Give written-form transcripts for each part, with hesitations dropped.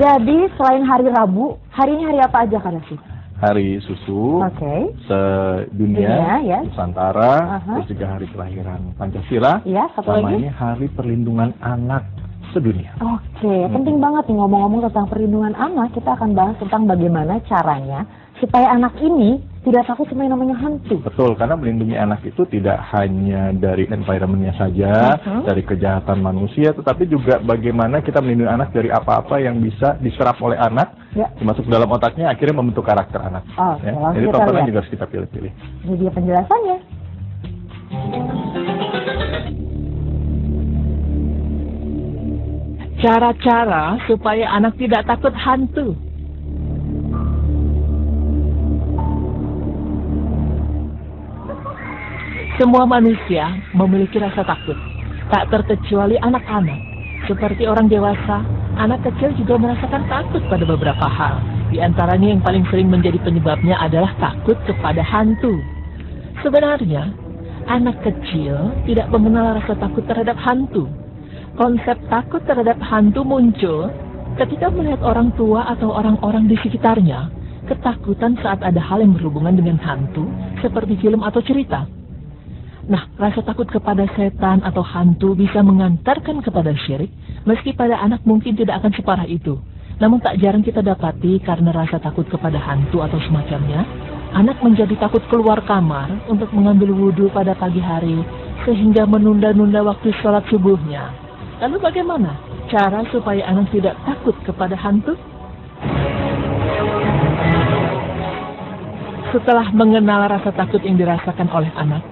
Jadi selain hari Rabu, hari ini hari apa aja Kak Raffi? Hari susu, sedunia, ya. Nusantara, terus juga hari kelahiran Pancasila, ya, satu sama lagi? ini hari perlindungan anak sedunia. Penting banget nih ngomong-ngomong tentang perlindungan anak, kita akan bahas tentang bagaimana caranya supaya anak ini tidak takut sama yang namanya hantu. Betul, karena melindungi anak itu tidak hanya dari environment-nya saja, dari kejahatan manusia, tetapi juga bagaimana kita melindungi anak dari apa-apa yang bisa diserap oleh anak, masuk dalam otaknya, akhirnya membentuk karakter anak. Jadi tontonan juga harus kita pilih-pilih. Ini dia penjelasannya. Cara-cara supaya anak tidak takut hantu. Semua manusia memiliki rasa takut, tak terkecuali anak-anak. Seperti orang dewasa, anak kecil juga merasakan takut pada beberapa hal. Di antaranya yang paling sering menjadi penyebabnya adalah takut kepada hantu. Sebenarnya, anak kecil tidak mengenal rasa takut terhadap hantu. Konsep takut terhadap hantu muncul ketika melihat orang tua atau orang-orang di sekitarnya ketakutan saat ada hal yang berhubungan dengan hantu, seperti film atau cerita. Nah, rasa takut kepada setan atau hantu bisa mengantarkan kepada syirik, meski pada anak mungkin tidak akan separah itu. Namun tak jarang kita dapati karena rasa takut kepada hantu atau semacamnya, anak menjadi takut keluar kamar untuk mengambil wudhu pada pagi hari, sehingga menunda-nunda waktu sholat subuhnya. Lalu bagaimana cara supaya anak tidak takut kepada hantu? Setelah mengenal rasa takut yang dirasakan oleh anak,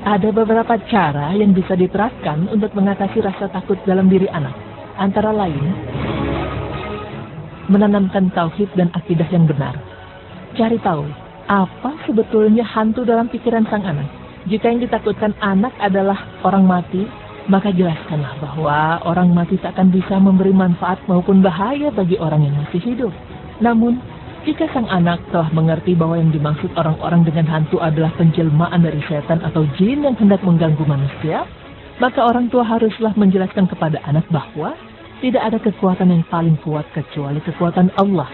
ada beberapa cara yang bisa diterapkan untuk mengatasi rasa takut dalam diri anak. Antara lain, menanamkan tauhid dan akidah yang benar. Cari tahu, apa sebetulnya hantu dalam pikiran sang anak. Jika yang ditakutkan anak adalah orang mati, maka jelaskanlah bahwa orang mati tak akan bisa memberi manfaat maupun bahaya bagi orang yang masih hidup. Namun, jika sang anak telah mengerti bahwa yang dimaksud orang-orang dengan hantu adalah penjelmaan dari setan atau jin yang hendak mengganggu manusia, maka orang tua haruslah menjelaskan kepada anak bahwa tidak ada kekuatan yang paling kuat kecuali kekuatan Allah.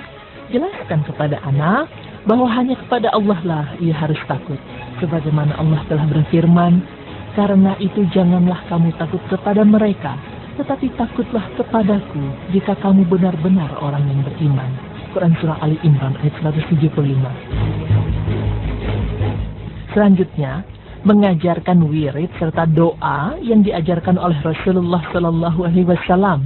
Jelaskan kepada anak bahwa hanya kepada Allah lah ia harus takut. Sebagaimana Allah telah berfirman, "Karena itu janganlah kamu takut kepada mereka, tetapi takutlah kepadaku jika kamu benar-benar orang yang beriman." Quran Surah Ali Imran ayat 175. Selanjutnya, mengajarkan wirid serta doa yang diajarkan oleh Rasulullah Shallallahu Alaihi Wasallam.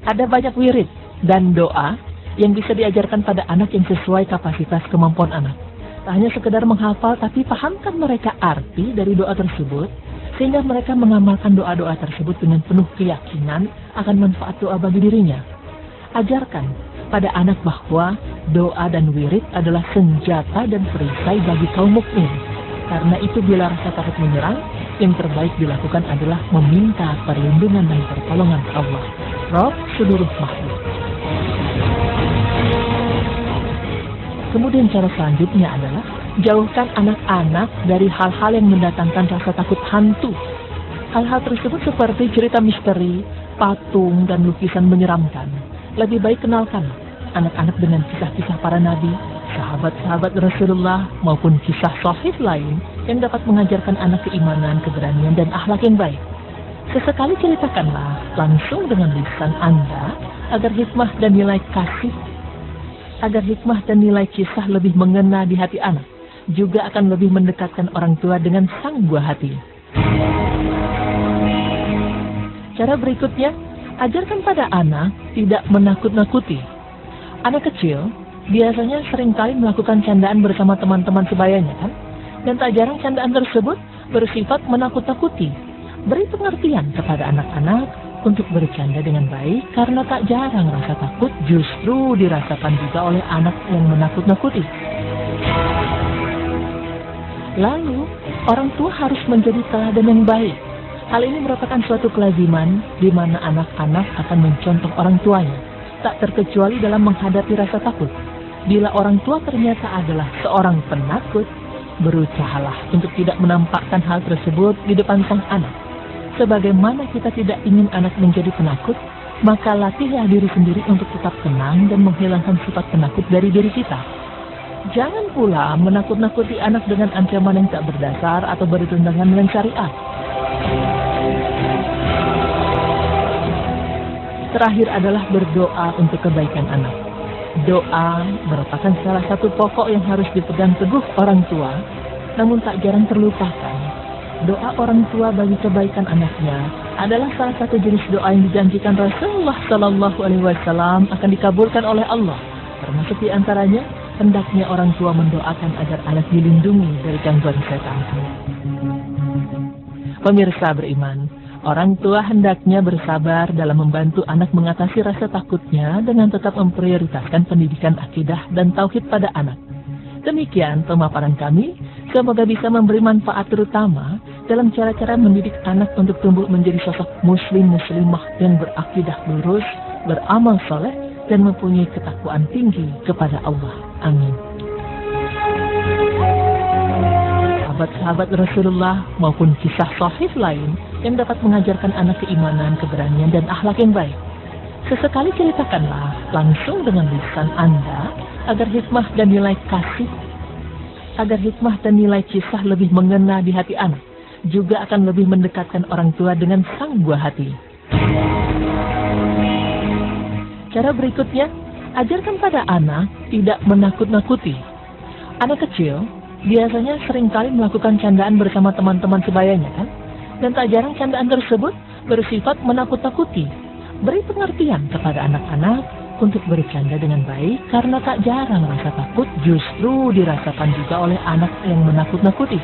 Ada banyak wirid dan doa yang bisa diajarkan pada anak yang sesuai kapasitas kemampuan anak. Tak hanya sekedar menghafal, tapi pahamkan mereka arti dari doa tersebut, sehingga mereka mengamalkan doa-doa tersebut dengan penuh keyakinan akan manfaat doa bagi dirinya. Ajarkan pada anak bahwa doa dan wirid adalah senjata dan perisai bagi kaum mukmin. Karena itu bila rasa takut menyerang, yang terbaik dilakukan adalah meminta perlindungan dan pertolongan Allah, Rabb seluruh makhluk. Kemudian cara selanjutnya adalah jauhkan anak-anak dari hal-hal yang mendatangkan rasa takut hantu. Hal-hal tersebut seperti cerita misteri, patung, dan lukisan menyeramkan. Lebih baik kenalkan anak-anak dengan kisah-kisah para nabi, sahabat-sahabat Rasulullah, maupun kisah sahih lain yang dapat mengajarkan anak keimanan, keberanian, dan akhlak yang baik. Sesekali ceritakanlah langsung dengan lisan Anda agar hikmah dan nilai kisah lebih mengena di hati anak, juga akan lebih mendekatkan orang tua dengan sang buah hati. Cara berikutnya, ajarkan pada anak tidak menakut-nakuti. Anak kecil biasanya seringkali melakukan candaan bersama teman-teman sebayanya, kan? Dan tak jarang candaan tersebut bersifat menakut-nakuti. Beri pengertian kepada anak-anak untuk bercanda dengan baik, karena tak jarang rasa takut justru dirasakan juga oleh anak yang menakut-nakuti. Lalu, orang tua harus menjadi teladan yang baik. Hal ini merupakan suatu kelaziman di mana anak-anak akan mencontoh orang tuanya, tak terkecuali dalam menghadapi rasa takut. Bila orang tua ternyata adalah seorang penakut, berusahalah untuk tidak menampakkan hal tersebut di depan sang anak. Sebagaimana kita tidak ingin anak menjadi penakut, maka latihlah diri sendiri untuk tetap tenang dan menghilangkan sifat penakut dari diri kita. Jangan pula menakut-nakuti anak dengan ancaman yang tak berdasar atau bertentangan dengan syariat. Terakhir adalah berdoa untuk kebaikan anak. Doa merupakan salah satu pokok yang harus dipegang teguh orang tua, namun tak jarang terlupakan. Doa orang tua bagi kebaikan anaknya adalah salah satu jenis doa yang dijanjikan Rasulullah Shallallahu Alaihi Wasallam akan dikabulkan oleh Allah. Termasuk di antaranya, hendaknya orang tua mendoakan agar anak dilindungi dari gangguan setan. Pemirsa beriman, orang tua hendaknya bersabar dalam membantu anak mengatasi rasa takutnya dengan tetap memprioritaskan pendidikan akidah dan tauhid pada anak. Demikian pemaparan kami, semoga bisa memberi manfaat terutama dalam cara-cara mendidik anak untuk tumbuh menjadi sosok muslim-muslimah yang berakidah lurus, beramal soleh, dan mempunyai ketakwaan tinggi kepada Allah. Amin. Sahabat-sahabat Rasulullah maupun kisah sahih lain yang dapat mengajarkan anak keimanan, keberanian, dan akhlak yang baik. Sesekali ceritakanlah langsung dengan lisan Anda agar hikmah dan nilai kisah lebih mengena di hati anak, juga akan lebih mendekatkan orang tua dengan sang buah hati. Cara berikutnya, ajarkan pada anak tidak menakut-nakuti. Anak kecil biasanya seringkali melakukan candaan bersama teman-teman sebayanya, kan? Dan tak jarang candaan tersebut bersifat menakut-nakuti. Beri pengertian kepada anak-anak untuk bercanda dengan baik, karena tak jarang rasa takut justru dirasakan juga oleh anak yang menakut-nakuti.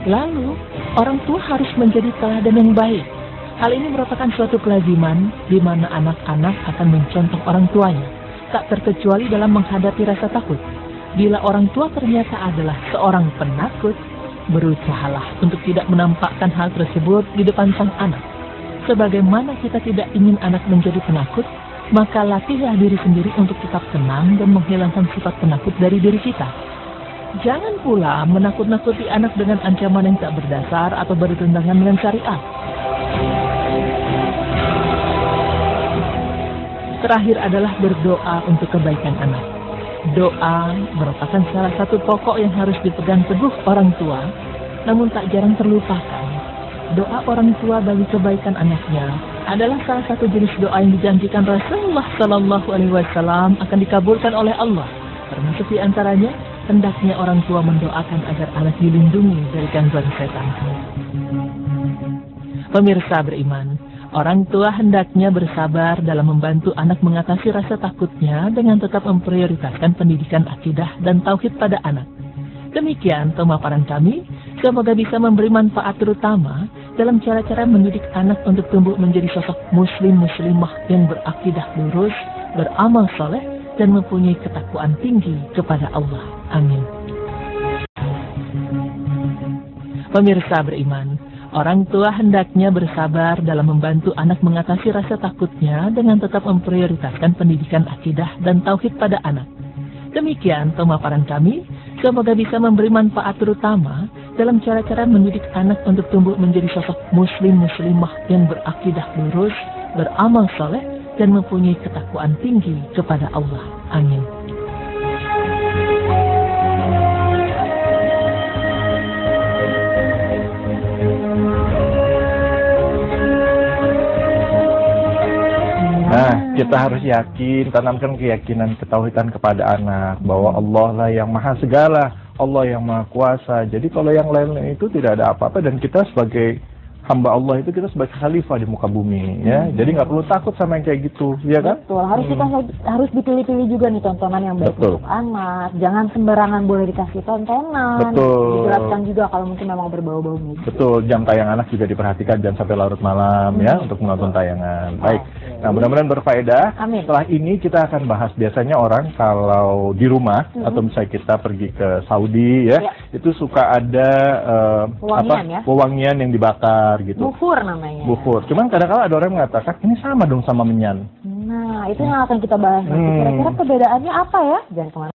Lalu, orang tua harus menjadi teladan yang baik. Hal ini merupakan suatu kelaziman di mana anak-anak akan mencontoh orang tuanya, tak terkecuali dalam menghadapi rasa takut. Bila orang tua ternyata adalah seorang penakut, berusahalah untuk tidak menampakkan hal tersebut di depan sang anak. Sebagaimana kita tidak ingin anak menjadi penakut, maka latihlah diri sendiri untuk tetap tenang dan menghilangkan sifat penakut dari diri kita. Jangan pula menakut-nakuti anak dengan ancaman yang tak berdasar atau bertentangan dengan syariat. Terakhir adalah berdoa untuk kebaikan anak. Doa merupakan salah satu pokok yang harus dipegang teguh orang tua, namun tak jarang terlupakan. Doa orang tua bagi kebaikan anaknya adalah salah satu jenis doa yang dijanjikan Rasulullah Shallallahu Alaihi Wasallam akan dikabulkan oleh Allah. Termasuk di antaranya, hendaknya orang tua mendoakan agar anak dilindungi dari gangguan setan. Pemirsa beriman, orang tua hendaknya bersabar dalam membantu anak mengatasi rasa takutnya dengan tetap memprioritaskan pendidikan akidah dan tauhid pada anak. Demikian pemaparan kami, semoga bisa memberi manfaat terutama dalam cara-cara mendidik anak untuk tumbuh menjadi sosok muslim-muslimah yang berakidah lurus, beramal soleh, dan mempunyai ketakwaan tinggi kepada Allah. Amin. Pemirsa beriman, orang tua hendaknya bersabar dalam membantu anak mengatasi rasa takutnya dengan tetap memprioritaskan pendidikan akidah dan tauhid pada anak. Demikian pemaparan kami, semoga bisa memberi manfaat terutama dalam cara-cara mendidik anak untuk tumbuh menjadi sosok muslim-muslimah yang berakidah lurus, beramal soleh, dan mempunyai ketakwaan tinggi kepada Allah. Amin. Nah, kita harus yakin, tanamkan keyakinan ketauhidan kepada anak bahwa Allah lah yang maha segala, Allah yang maha kuasa. Jadi kalau yang lain itu tidak ada apa-apa, dan kita sebagai hamba Allah itu kita sebagai khalifah di muka bumi, ya. Jadi nggak perlu takut sama yang kayak gitu, ya kan? Betul. Harus dipilih-pilih juga nih tontonan yang baik untuk anak. Jangan sembarangan boleh dikasih tontonan. Betul. Dijelaskan juga kalau mungkin memang berbau-bau nih. Betul. Jam tayang anak juga diperhatikan, jangan sampai larut malam ya untuk menonton tayangan. Baik. Nah, mudah-mudahan berfaedah. Amin. Setelah ini kita akan bahas, biasanya orang kalau di rumah atau misalnya kita pergi ke Saudi ya, itu suka ada wewangian yang dibakar gitu. Bufur namanya. Bufur. Cuman kadang-kadang ada orang yang mengatakan ini sama dong sama menyan. Nah, itu yang akan kita bahas nanti. Kira-kira perbedaannya apa ya? Jangan kemana.